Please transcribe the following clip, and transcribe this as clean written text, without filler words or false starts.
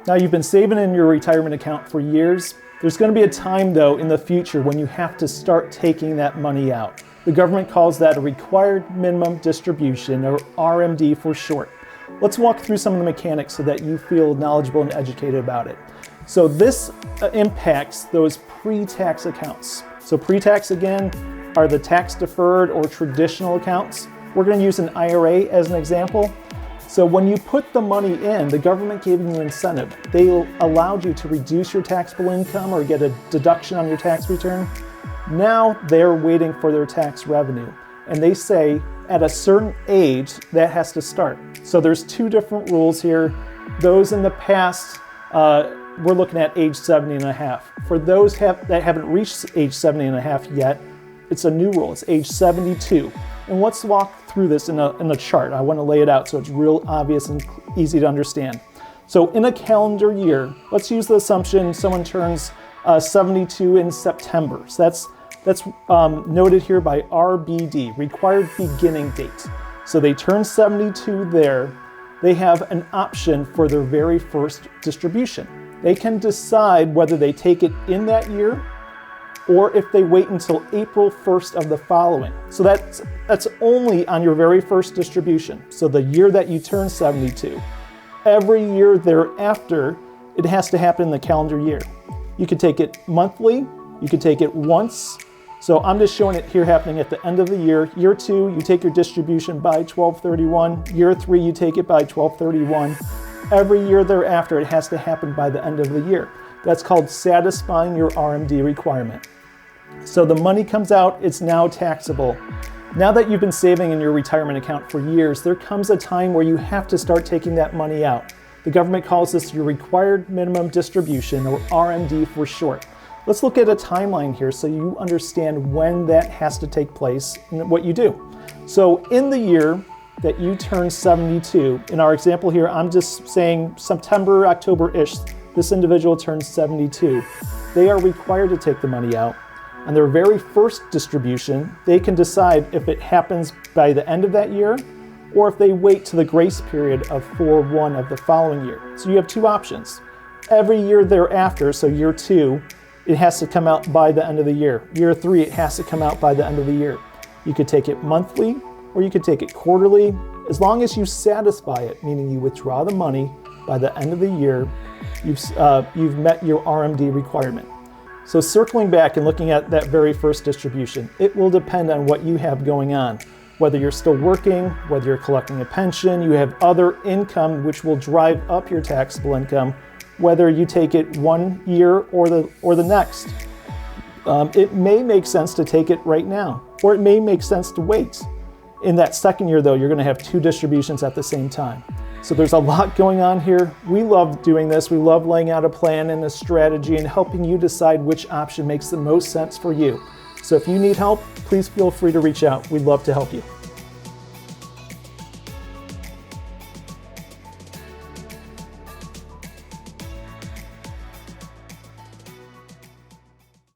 Now, you've been saving in your retirement account for years. There's going to be a time, though, in the future when you have to start taking that money out. The government calls that a required minimum distribution, or RMD for short. Let's walk through some of the mechanics so that you feel knowledgeable and educated about it. So this impacts those pre-tax accounts. So pre-tax, again, are the tax deferred or traditional accounts. We're going to use an IRA as an example. So when you put the money in, the government gave you an incentive. They allowed you to reduce your taxable income or get a deduction on your tax return. Now they're waiting for their tax revenue. And they say at a certain age, that has to start. So there's two different rules here. Those in the past, we're looking at age 70 and a half. For those that haven't reached age 70 and a half yet, it's a new rule. It's age 72. And let's walk through this in a chart. I want to lay it out so it's real obvious and easy to understand. So in a calendar year, let's use the assumption someone turns 72 in September. So that's noted here by RBD, required beginning date. So they turn 72 there. They have an option for their very first distribution. They can decide whether they take it in that year or if they wait until April 1st of the following. So that's only on your very first distribution. So the year that you turn 72. Every year thereafter, it has to happen in the calendar year. You could take it monthly, you could take it once. So I'm just showing it here happening at the end of the year. Year 2, you take your distribution by 12/31. Year 3, you take it by 12/31. Every year thereafter, it has to happen by the end of the year. That's called satisfying your RMD requirement. So the money comes out, it's now taxable. Now that you've been saving in your retirement account for years, there comes a time where you have to start taking that money out. The government calls this your required minimum distribution, or RMD for short. Let's look at a timeline here so you understand when that has to take place and what you do. So in the year that you turn 72, in our example here, I'm just saying September, October-ish, this individual turns 72. They are required to take the money out. On their very first distribution, they can decide if it happens by the end of that year or if they wait to the grace period of 4/1 of the following year. So you have two options. Every year thereafter, so year 2, it has to come out by the end of the year. Year 3, it has to come out by the end of the year. You could take it monthly or you could take it quarterly. As long as you satisfy it, meaning you withdraw the money by the end of the year, you've met your RMD requirement. So circling back and looking at that very first distribution, it will depend on what you have going on. Whether you're still working, whether you're collecting a pension, you have other income which will drive up your taxable income, whether you take it one year or the next. It may make sense to take it right now, or it may make sense to wait. In that second year though, you're gonna have two distributions at the same time. So there's a lot going on here. We love doing this. We love laying out a plan and a strategy and helping you decide which option makes the most sense for you. So if you need help, please feel free to reach out. We'd love to help you.